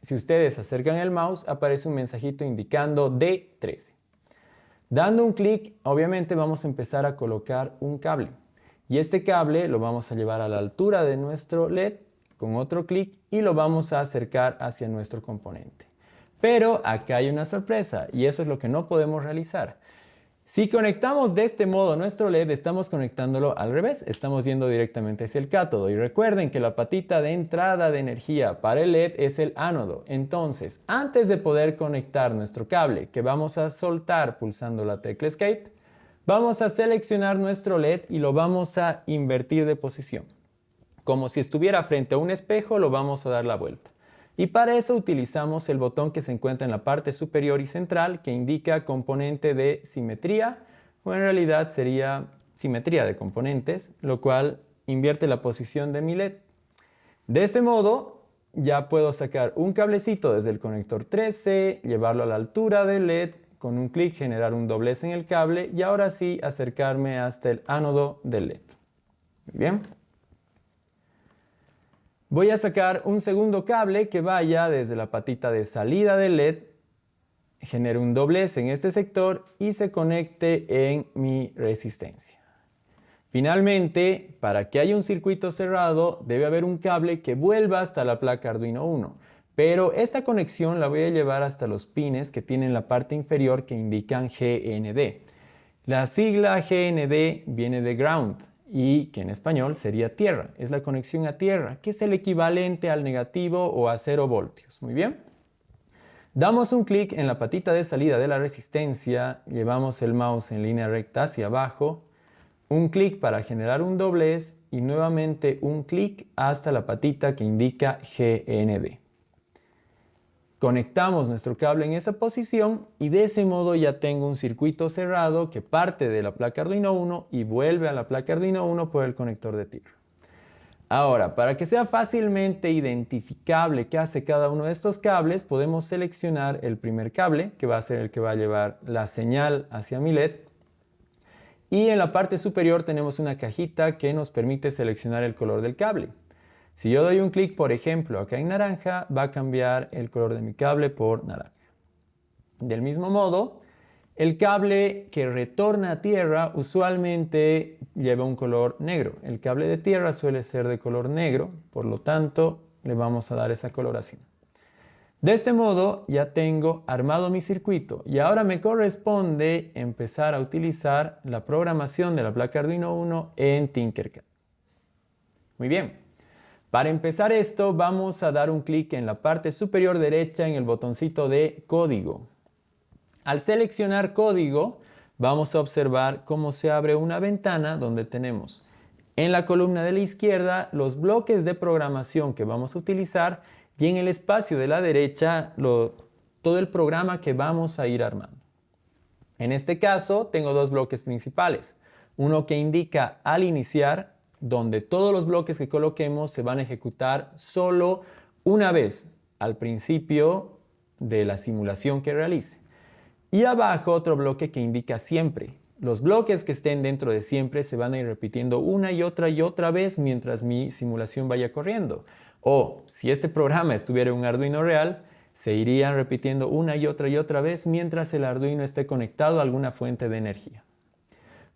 Si ustedes acercan el mouse, aparece un mensajito indicando D13. Dando un clic, obviamente vamos a empezar a colocar un cable. Y este cable lo vamos a llevar a la altura de nuestro LED con otro clic y lo vamos a acercar hacia nuestro componente. Pero acá hay una sorpresa y eso es lo que no podemos realizar. Si conectamos de este modo nuestro LED, estamos conectándolo al revés, estamos yendo directamente hacia el cátodo. Y recuerden que la patita de entrada de energía para el LED es el ánodo. Entonces, antes de poder conectar nuestro cable, que vamos a soltar pulsando la tecla Escape, vamos a seleccionar nuestro LED y lo vamos a invertir de posición. Como si estuviera frente a un espejo, lo vamos a dar la vuelta. Y para eso utilizamos el botón que se encuentra en la parte superior y central que indica componente de simetría, o en realidad sería simetría de componentes, lo cual invierte la posición de mi LED. De ese modo ya puedo sacar un cablecito desde el conector 13, llevarlo a la altura del LED, con un clic generar un doblez en el cable y ahora sí acercarme hasta el ánodo del LED. Muy bien. Voy a sacar un segundo cable que vaya desde la patita de salida del LED, genere un doblez en este sector y se conecte en mi resistencia. Finalmente, para que haya un circuito cerrado, debe haber un cable que vuelva hasta la placa Arduino Uno. Pero esta conexión la voy a llevar hasta los pines que tienen la parte inferior que indican GND. La sigla GND viene de ground y que en español sería tierra. Es la conexión a tierra, que es el equivalente al negativo o a 0 voltios. Muy bien. Damos un clic en la patita de salida de la resistencia, llevamos el mouse en línea recta hacia abajo, un clic para generar un doblez y nuevamente un clic hasta la patita que indica GND. Conectamos nuestro cable en esa posición y de ese modo ya tengo un circuito cerrado que parte de la placa Arduino Uno y vuelve a la placa Arduino Uno por el conector de tierra. Ahora, para que sea fácilmente identificable qué hace cada uno de estos cables, podemos seleccionar el primer cable, que va a ser el que va a llevar la señal hacia mi LED. Y en la parte superior tenemos una cajita que nos permite seleccionar el color del cable. Si yo doy un clic, por ejemplo, acá en naranja, va a cambiar el color de mi cable por naranja. Del mismo modo, el cable que retorna a tierra usualmente lleva un color negro. El cable de tierra suele ser de color negro, por lo tanto, le vamos a dar esa coloración. De este modo, ya tengo armado mi circuito y ahora me corresponde empezar a utilizar la programación de la placa Arduino Uno en Tinkercad. Muy bien. Para empezar esto, vamos a dar un clic en la parte superior derecha en el botoncito de código. Al seleccionar código, vamos a observar cómo se abre una ventana donde tenemos en la columna de la izquierda los bloques de programación que vamos a utilizar y en el espacio de la derecha todo el programa que vamos a ir armando. En este caso, tengo dos bloques principales. Uno que indica al iniciar, donde todos los bloques que coloquemos se van a ejecutar solo una vez al principio de la simulación que realice. Y abajo otro bloque que indica siempre. Los bloques que estén dentro de siempre se van a ir repitiendo una y otra vez mientras mi simulación vaya corriendo. O si este programa estuviera en un Arduino real, se irían repitiendo una y otra vez mientras el Arduino esté conectado a alguna fuente de energía.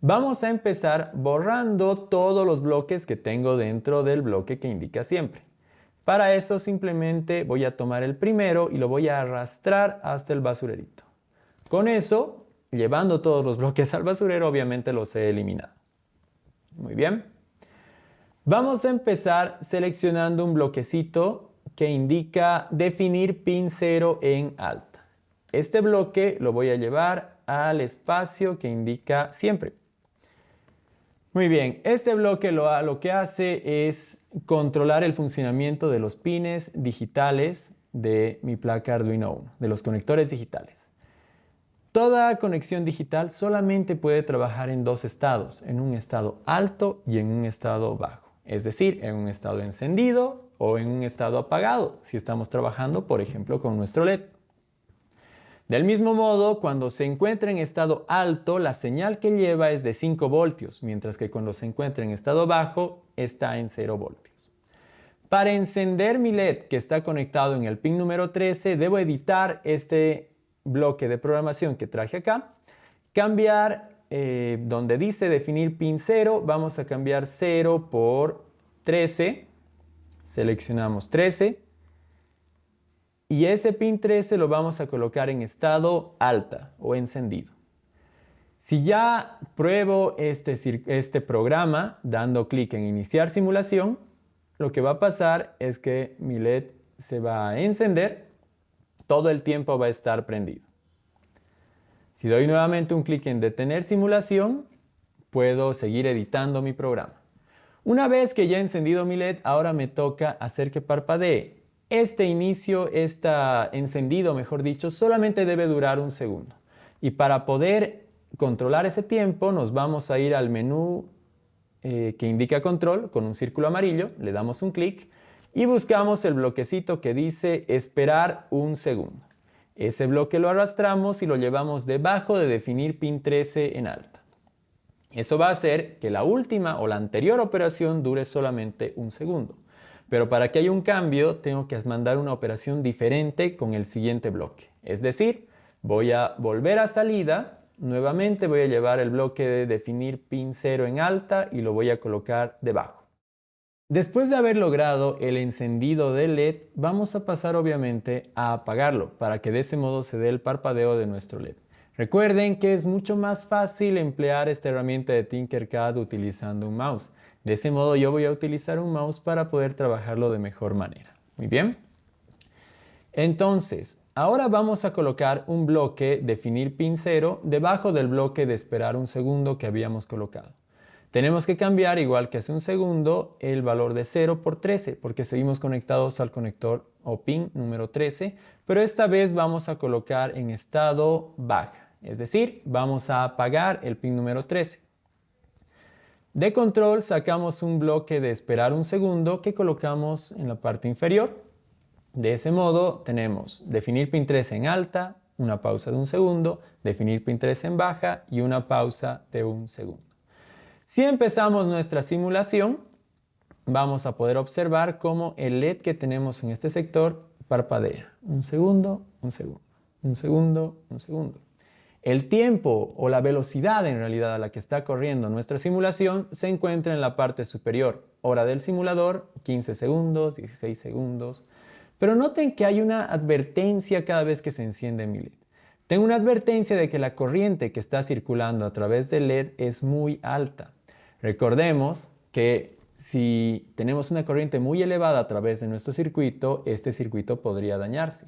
Vamos a empezar borrando todos los bloques que tengo dentro del bloque que indica siempre. Para eso simplemente voy a tomar el primero y lo voy a arrastrar hasta el basurerito. Con eso, llevando todos los bloques al basurero, obviamente los he eliminado. Muy bien. Vamos a empezar seleccionando un bloquecito que indica definir pin 0 en alt. Este bloque lo voy a llevar al espacio que indica siempre. Muy bien, este bloque lo que hace es controlar el funcionamiento de los pines digitales de mi placa Arduino Uno, de los conectores digitales. Toda conexión digital solamente puede trabajar en dos estados, en un estado alto y en un estado bajo. Es decir, en un estado encendido o en un estado apagado, si estamos trabajando, por ejemplo, con nuestro LED. Del mismo modo, cuando se encuentra en estado alto, la señal que lleva es de 5 voltios, mientras que cuando se encuentra en estado bajo, está en 0 voltios. Para encender mi LED que está conectado en el pin número 13, debo editar este bloque de programación que traje acá, cambiar donde dice definir pin 0, vamos a cambiar 0 por 13, seleccionamos 13 y ese pin 13 lo vamos a colocar en estado alta o encendido. Si ya pruebo este programa dando clic en iniciar simulación, lo que va a pasar es que mi LED se va a encender, todo el tiempo va a estar prendido. Si doy nuevamente un clic en detener simulación, puedo seguir editando mi programa. Una vez que ya he encendido mi LED, ahora me toca hacer que parpadee. Este encendido, mejor dicho, solamente debe durar 1 segundo. Y para poder controlar ese tiempo, nos vamos a ir al menú que indica control con un círculo amarillo, le damos un clic y buscamos el bloquecito que dice esperar 1 segundo. Ese bloque lo arrastramos y lo llevamos debajo de definir pin 13 en alta. Eso va a hacer que la última o la anterior operación dure solamente 1 segundo. Pero para que haya un cambio, tengo que mandar una operación diferente con el siguiente bloque. Es decir, voy a volver a salida, nuevamente voy a llevar el bloque de definir pin 0 en alta y lo voy a colocar debajo. Después de haber logrado el encendido del LED, vamos a pasar obviamente a apagarlo para que de ese modo se dé el parpadeo de nuestro LED. Recuerden que es mucho más fácil emplear esta herramienta de Tinkercad utilizando un mouse. De ese modo yo voy a utilizar un mouse para poder trabajarlo de mejor manera. Muy bien. Entonces, ahora vamos a colocar un bloque definir pin 0 debajo del bloque de esperar 1 segundo que habíamos colocado. Tenemos que cambiar, igual que hace 1 segundo, el valor de 0 por 13, porque seguimos conectados al conector o pin número 13, pero esta vez vamos a colocar en estado baja, es decir, vamos a apagar el pin número 13. De control sacamos un bloque de esperar 1 segundo que colocamos en la parte inferior. De ese modo tenemos definir pin 13 en alta, una pausa de 1 segundo, definir pin 13 en baja y una pausa de 1 segundo. Si empezamos nuestra simulación, vamos a poder observar cómo el LED que tenemos en este sector parpadea. 1 segundo, 1 segundo, 1 segundo, 1 segundo. El tiempo o la velocidad en realidad a la que está corriendo nuestra simulación se encuentra en la parte superior. Hora del simulador, 15 segundos, 16 segundos. Pero noten que hay una advertencia cada vez que se enciende mi LED. Tengo una advertencia de que la corriente que está circulando a través del LED es muy alta. Recordemos que si tenemos una corriente muy elevada a través de nuestro circuito, este circuito podría dañarse.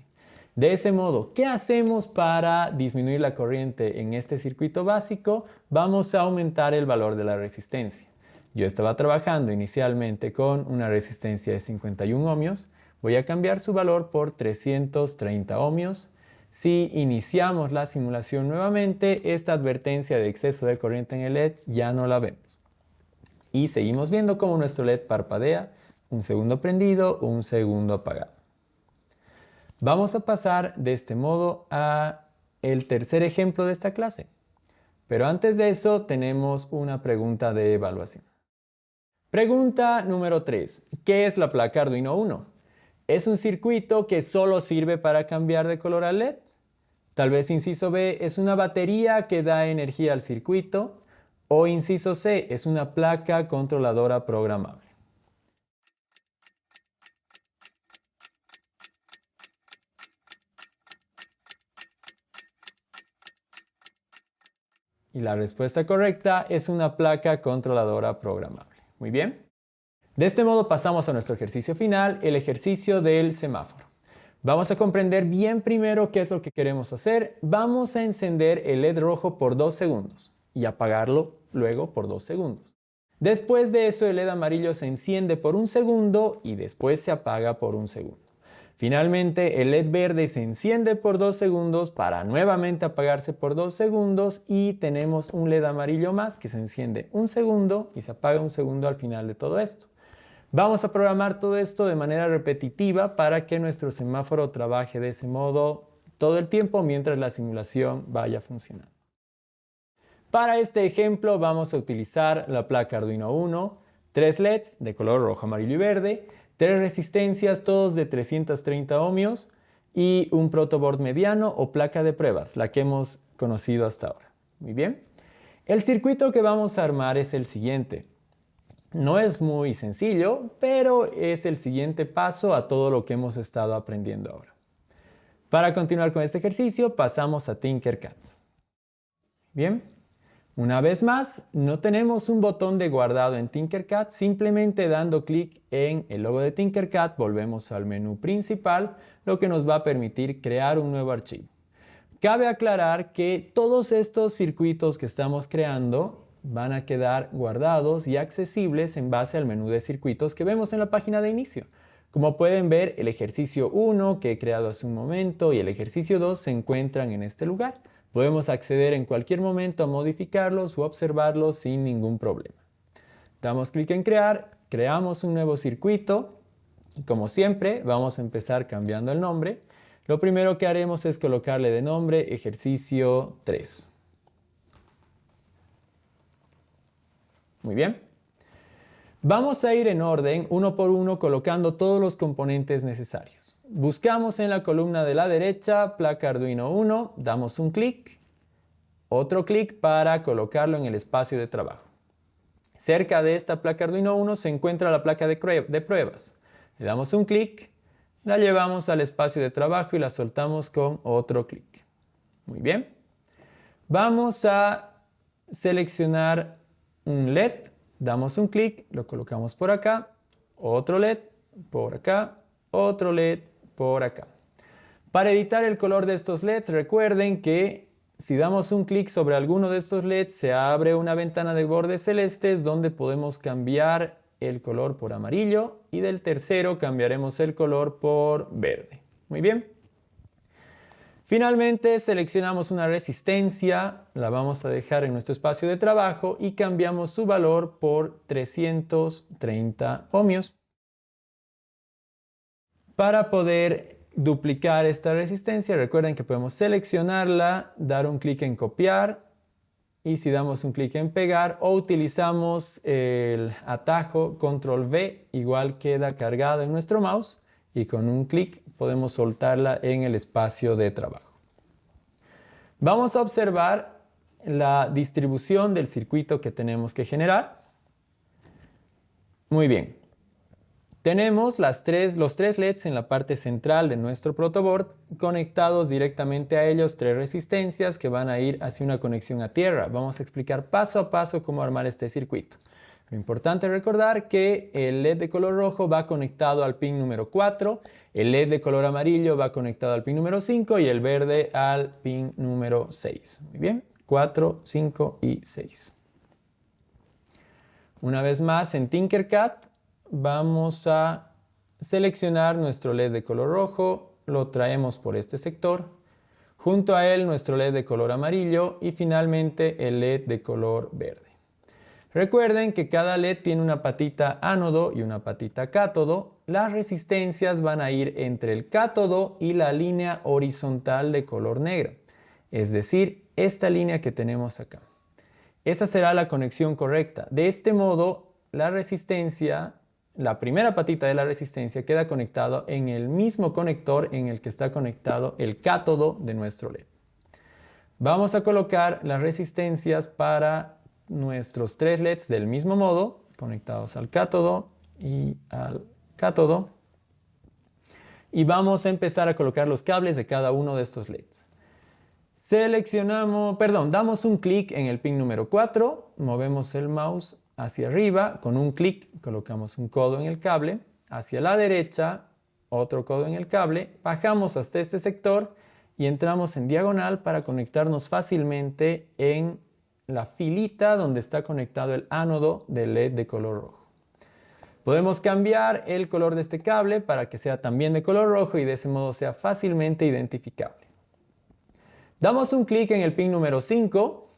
De ese modo, ¿qué hacemos para disminuir la corriente en este circuito básico? Vamos a aumentar el valor de la resistencia. Yo estaba trabajando inicialmente con una resistencia de 51 ohmios. Voy a cambiar su valor por 330 ohmios. Si iniciamos la simulación nuevamente, esta advertencia de exceso de corriente en el LED ya no la vemos. Y seguimos viendo cómo nuestro LED parpadea, 1 segundo prendido, 1 segundo apagado. Vamos a pasar de este modo a el tercer ejemplo de esta clase. Pero antes de eso tenemos una pregunta de evaluación. Pregunta número 3. ¿Qué es la placa Arduino Uno? ¿Es un circuito que solo sirve para cambiar de color al LED? Tal vez inciso B es una batería que da energía al circuito. O inciso C es una placa controladora programable. Y la respuesta correcta es una placa controladora programable. Muy bien. De este modo pasamos a nuestro ejercicio final, el ejercicio del semáforo. Vamos a comprender bien primero qué es lo que queremos hacer. Vamos a encender el LED rojo por 2 segundos y apagarlo luego por 2 segundos. Después de eso, el LED amarillo se enciende por un segundo y después se apaga por un segundo. Finalmente, el LED verde se enciende por 2 segundos para nuevamente apagarse por 2 segundos y tenemos un LED amarillo más que se enciende un segundo y se apaga un segundo al final de todo esto. Vamos a programar todo esto de manera repetitiva para que nuestro semáforo trabaje de ese modo todo el tiempo mientras la simulación vaya funcionando. Para este ejemplo vamos a utilizar la placa Arduino Uno, 3 LEDs de color rojo, amarillo y verde, 3 resistencias, todos de 330 ohmios y un protoboard mediano o placa de pruebas, la que hemos conocido hasta ahora. Muy bien. El circuito que vamos a armar es el siguiente. No es muy sencillo, pero es el siguiente paso a todo lo que hemos estado aprendiendo ahora. Para continuar con este ejercicio, pasamos a Tinkercad. Bien. Una vez más, no tenemos un botón de guardado en Tinkercad, simplemente dando clic en el logo de Tinkercad volvemos al menú principal, lo que nos va a permitir crear un nuevo archivo. Cabe aclarar que todos estos circuitos que estamos creando van a quedar guardados y accesibles en base al menú de circuitos que vemos en la página de inicio. Como pueden ver, el ejercicio 1 que he creado hace un momento y el ejercicio 2 se encuentran en este lugar. Podemos acceder en cualquier momento a modificarlos o observarlos sin ningún problema. Damos clic en crear, creamos un nuevo circuito y como siempre vamos a empezar cambiando el nombre. Lo primero que haremos es colocarle de nombre ejercicio 3. Muy bien. Vamos a ir en orden, uno por uno, colocando todos los componentes necesarios. Buscamos en la columna de la derecha, placa Arduino 1, damos un clic, otro clic para colocarlo en el espacio de trabajo. Cerca de esta placa Arduino 1 se encuentra la placa de pruebas. Le damos un clic, la llevamos al espacio de trabajo y la soltamos con otro clic. Muy bien. Vamos a seleccionar un LED. Damos un clic, lo colocamos por acá, otro LED por acá, otro LED por acá. Para editar el color de estos LEDs, recuerden que si damos un clic sobre alguno de estos LEDs, se abre una ventana de bordes celestes donde podemos cambiar el color por amarillo y del tercero cambiaremos el color por verde. Muy bien. Finalmente seleccionamos una resistencia, la vamos a dejar en nuestro espacio de trabajo y cambiamos su valor por 330 ohmios. Para poder duplicar esta resistencia, recuerden que podemos seleccionarla, dar un clic en copiar y si damos un clic en pegar o utilizamos el atajo control V, igual queda cargada en nuestro mouse y con un clic podemos soltarla en el espacio de trabajo. Vamos a observar la distribución del circuito que tenemos que generar. Muy bien. Tenemos los tres LEDs en la parte central de nuestro protoboard, conectados directamente a ellos 3 resistencias que van a ir hacia una conexión a tierra. Vamos a explicar paso a paso cómo armar este circuito. Lo importante es recordar que el LED de color rojo va conectado al pin número 4, el LED de color amarillo va conectado al pin número 5 y el verde al pin número 6. Muy bien, 4, 5 y 6. Una vez más en Tinkercad vamos a seleccionar nuestro LED de color rojo, lo traemos por este sector, junto a él nuestro LED de color amarillo y finalmente el LED de color verde. Recuerden que cada LED tiene una patita ánodo y una patita cátodo. Las resistencias van a ir entre el cátodo y la línea horizontal de color negro, es decir, esta línea que tenemos acá. Esa será la conexión correcta. De este modo, la resistencia, la primera patita de la resistencia queda conectado en el mismo conector en el que está conectado el cátodo de nuestro LED. Vamos a colocar las resistencias para nuestros 3 LEDs del mismo modo, conectados al cátodo y al cátodo. Y vamos a empezar a colocar los cables de cada uno de estos LEDs. Damos un clic en el pin número 4, movemos el mouse hacia arriba, con un clic colocamos un codo en el cable, hacia la derecha, otro codo en el cable, bajamos hasta este sector y entramos en diagonal para conectarnos fácilmente en la filita donde está conectado el ánodo del LED de color rojo. Podemos cambiar el color de este cable para que sea también de color rojo y de ese modo sea fácilmente identificable. Damos un clic en el pin número 5,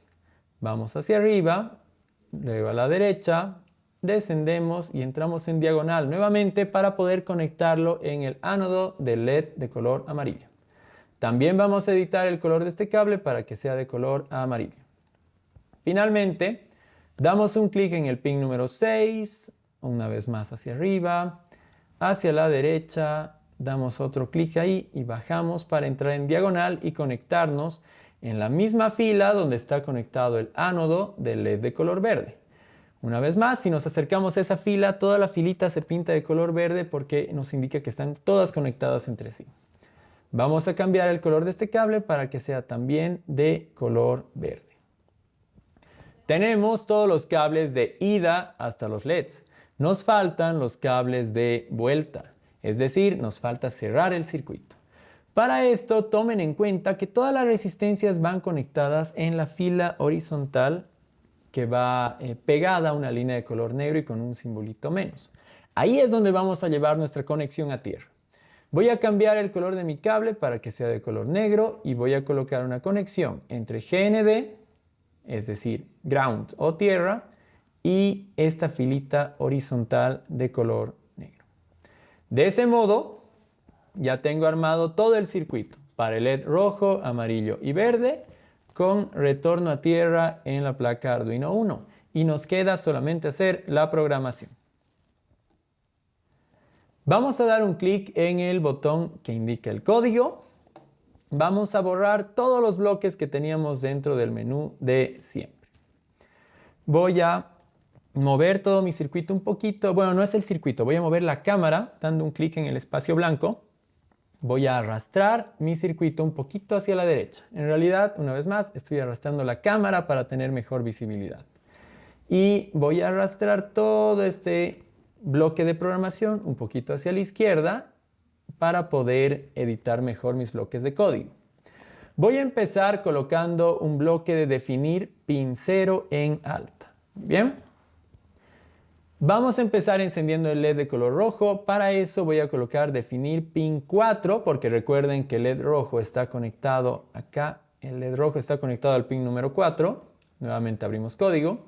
vamos hacia arriba, luego a la derecha, descendemos y entramos en diagonal nuevamente para poder conectarlo en el ánodo del LED de color amarillo. También vamos a editar el color de este cable para que sea de color amarillo. Finalmente, damos un clic en el pin número 6, una vez más hacia arriba, hacia la derecha, damos otro clic ahí y bajamos para entrar en diagonal y conectarnos en la misma fila donde está conectado el ánodo del LED de color verde. Una vez más, si nos acercamos a esa fila, toda la filita se pinta de color verde porque nos indica que están todas conectadas entre sí. Vamos a cambiar el color de este cable para que sea también de color verde. Tenemos todos los cables de ida hasta los LEDs. Nos faltan los cables de vuelta, es decir, nos falta cerrar el circuito. Para esto, tomen en cuenta que todas las resistencias van conectadas en la fila horizontal que va pegada a una línea de color negro y con un simbolito menos. Ahí es donde vamos a llevar nuestra conexión a tierra. Voy a cambiar el color de mi cable para que sea de color negro y voy a colocar una conexión entre GND, es decir, ground o tierra, y esta filita horizontal de color negro. De ese modo, ya tengo armado todo el circuito para el LED rojo, amarillo y verde con retorno a tierra en la placa Arduino Uno. Y nos queda solamente hacer la programación. Vamos a dar un clic en el botón que indica el código. Vamos a borrar todos los bloques que teníamos dentro del menú de siempre. Voy a mover todo mi circuito un poquito. Bueno, no es el circuito. Voy a mover la cámara dando un clic en el espacio blanco. Voy a arrastrar mi circuito un poquito hacia la derecha. En realidad, una vez más, estoy arrastrando la cámara para tener mejor visibilidad. Y voy a arrastrar todo este bloque de programación un poquito hacia la izquierda para poder editar mejor mis bloques de código. Voy a empezar colocando un bloque de definir pin 0 en alta. Bien. Vamos a empezar encendiendo el LED de color rojo. Para eso voy a colocar definir pin 4 porque recuerden que el LED rojo está conectado acá. El LED rojo está conectado al pin número 4. Nuevamente abrimos código.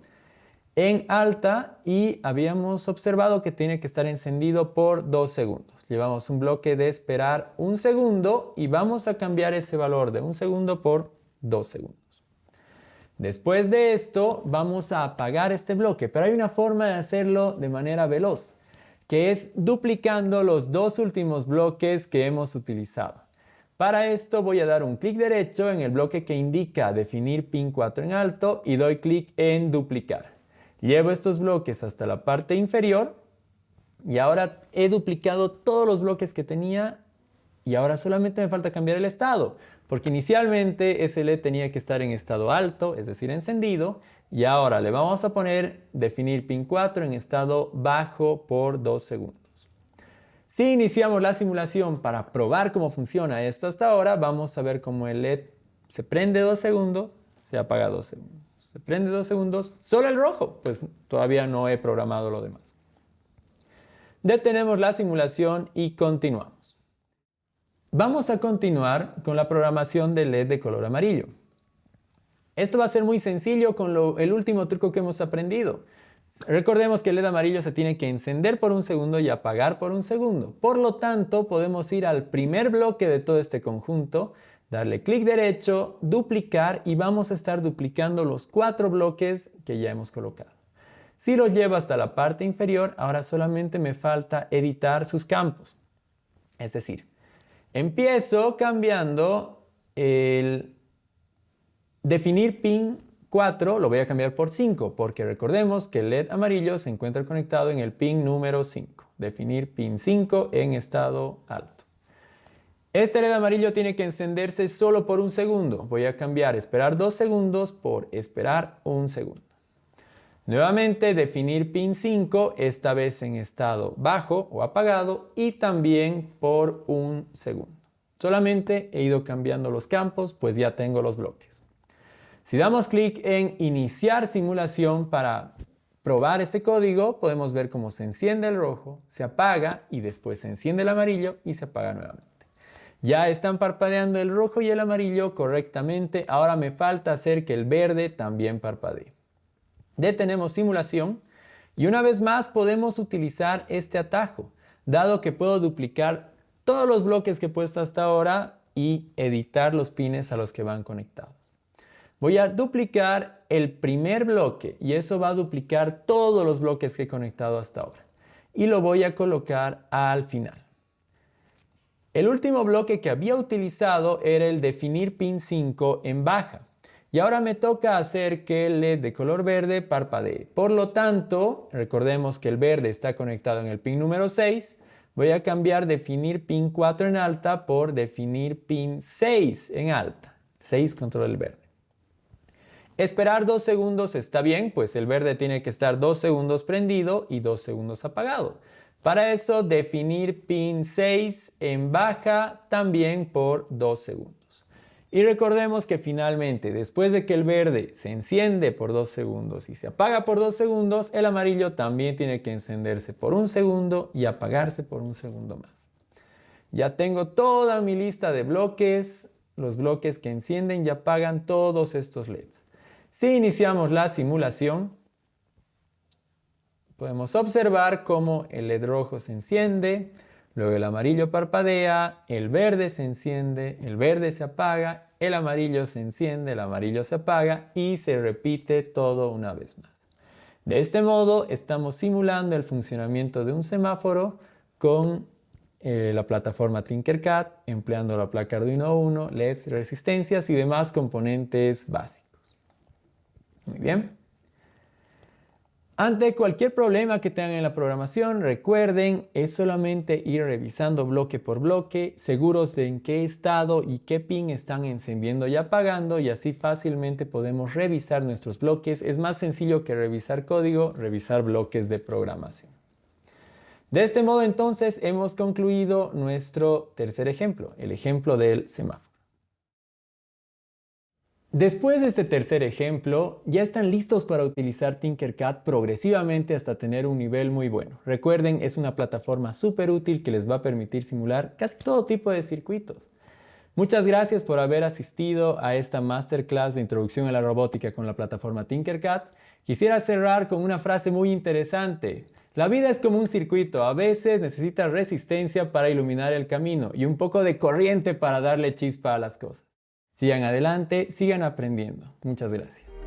En alta y habíamos observado que tiene que estar encendido por 2 segundos. Llevamos un bloque de esperar 1 segundo y vamos a cambiar ese valor de 1 segundo por 2 segundos. Después de esto vamos a apagar este bloque, pero hay una forma de hacerlo de manera veloz, que es duplicando los 2 últimos bloques que hemos utilizado. Para esto voy a dar un clic derecho en el bloque que indica definir pin 4 en alto y doy clic en duplicar. Llevo estos bloques hasta la parte inferior y ahora he duplicado todos los bloques que tenía y ahora solamente me falta cambiar el estado, porque inicialmente ese LED tenía que estar en estado alto, es decir, encendido, y ahora le vamos a poner definir pin 4 en estado bajo por 2 segundos. Si iniciamos la simulación para probar cómo funciona esto hasta ahora, vamos a ver cómo el LED se prende 2 segundos, se apaga 2 segundos. Se prende 2 segundos, solo el rojo, pues todavía no he programado lo demás. Detenemos la simulación y continuamos. Vamos a continuar con la programación del LED de color amarillo. Esto va a ser muy sencillo con el último truco que hemos aprendido. Recordemos que el LED amarillo se tiene que encender por 1 segundo y apagar por 1 segundo. Por lo tanto, podemos ir al primer bloque de todo este conjunto, darle clic derecho, duplicar y vamos a estar duplicando los 4 bloques que ya hemos colocado. Si los llevo hasta la parte inferior, ahora solamente me falta editar sus campos. Es decir, empiezo cambiando el definir pin 4, lo voy a cambiar por 5, porque recordemos que el LED amarillo se encuentra conectado en el pin número 5. Definir pin 5 en estado alto. Este LED amarillo tiene que encenderse solo por 1 segundo. Voy a cambiar esperar 2 segundos por esperar 1 segundo. Nuevamente definir pin 5, esta vez en estado bajo o apagado y también por 1 segundo. Solamente he ido cambiando los campos, pues ya tengo los bloques. Si damos clic en Iniciar simulación para probar este código, podemos ver cómo se enciende el rojo, se apaga y después se enciende el amarillo y se apaga nuevamente. Ya están parpadeando el rojo y el amarillo correctamente. Ahora me falta hacer que el verde también parpadee. Detenemos simulación y una vez más podemos utilizar este atajo, dado que puedo duplicar todos los bloques que he puesto hasta ahora y editar los pines a los que van conectados. Voy a duplicar el primer bloque y eso va a duplicar todos los bloques que he conectado hasta ahora. Y lo voy a colocar al final. El último bloque que había utilizado era el definir pin 5 en baja. Y ahora me toca hacer que el LED de color verde parpadee. Por lo tanto, recordemos que el verde está conectado en el pin número 6. Voy a cambiar definir pin 4 en alta por definir pin 6 en alta. 6 control el verde. Esperar 2 segundos está bien, pues el verde tiene que estar 2 segundos prendido y 2 segundos apagado. Para eso, definir pin 6 en baja también por 2 segundos. Y recordemos que finalmente, después de que el verde se enciende por 2 segundos y se apaga por 2 segundos, el amarillo también tiene que encenderse por 1 segundo y apagarse por 1 segundo más. Ya tengo toda mi lista de bloques, los bloques que encienden y apagan todos estos LEDs. Si iniciamos la simulación, podemos observar cómo el LED rojo se enciende, luego el amarillo parpadea, el verde se enciende, el verde se apaga, el amarillo se enciende, el amarillo se apaga y se repite todo una vez más. De este modo estamos simulando el funcionamiento de un semáforo con la plataforma Tinkercad, empleando la placa Arduino Uno, LEDs, resistencias y demás componentes básicos. Muy bien. Ante cualquier problema que tengan en la programación, recuerden, es solamente ir revisando bloque por bloque, seguros de en qué estado y qué pin están encendiendo y apagando, y así fácilmente podemos revisar nuestros bloques. Es más sencillo que revisar código, revisar bloques de programación. De este modo entonces hemos concluido nuestro tercer ejemplo, el ejemplo del semáforo. Después de este tercer ejemplo, ya están listos para utilizar Tinkercad progresivamente hasta tener un nivel muy bueno. Recuerden, es una plataforma súper útil que les va a permitir simular casi todo tipo de circuitos. Muchas gracias por haber asistido a esta masterclass de introducción a la robótica con la plataforma Tinkercad. Quisiera cerrar con una frase muy interesante. La vida es como un circuito, a veces necesita resistencia para iluminar el camino y un poco de corriente para darle chispa a las cosas. Sigan adelante, sigan aprendiendo. Muchas gracias.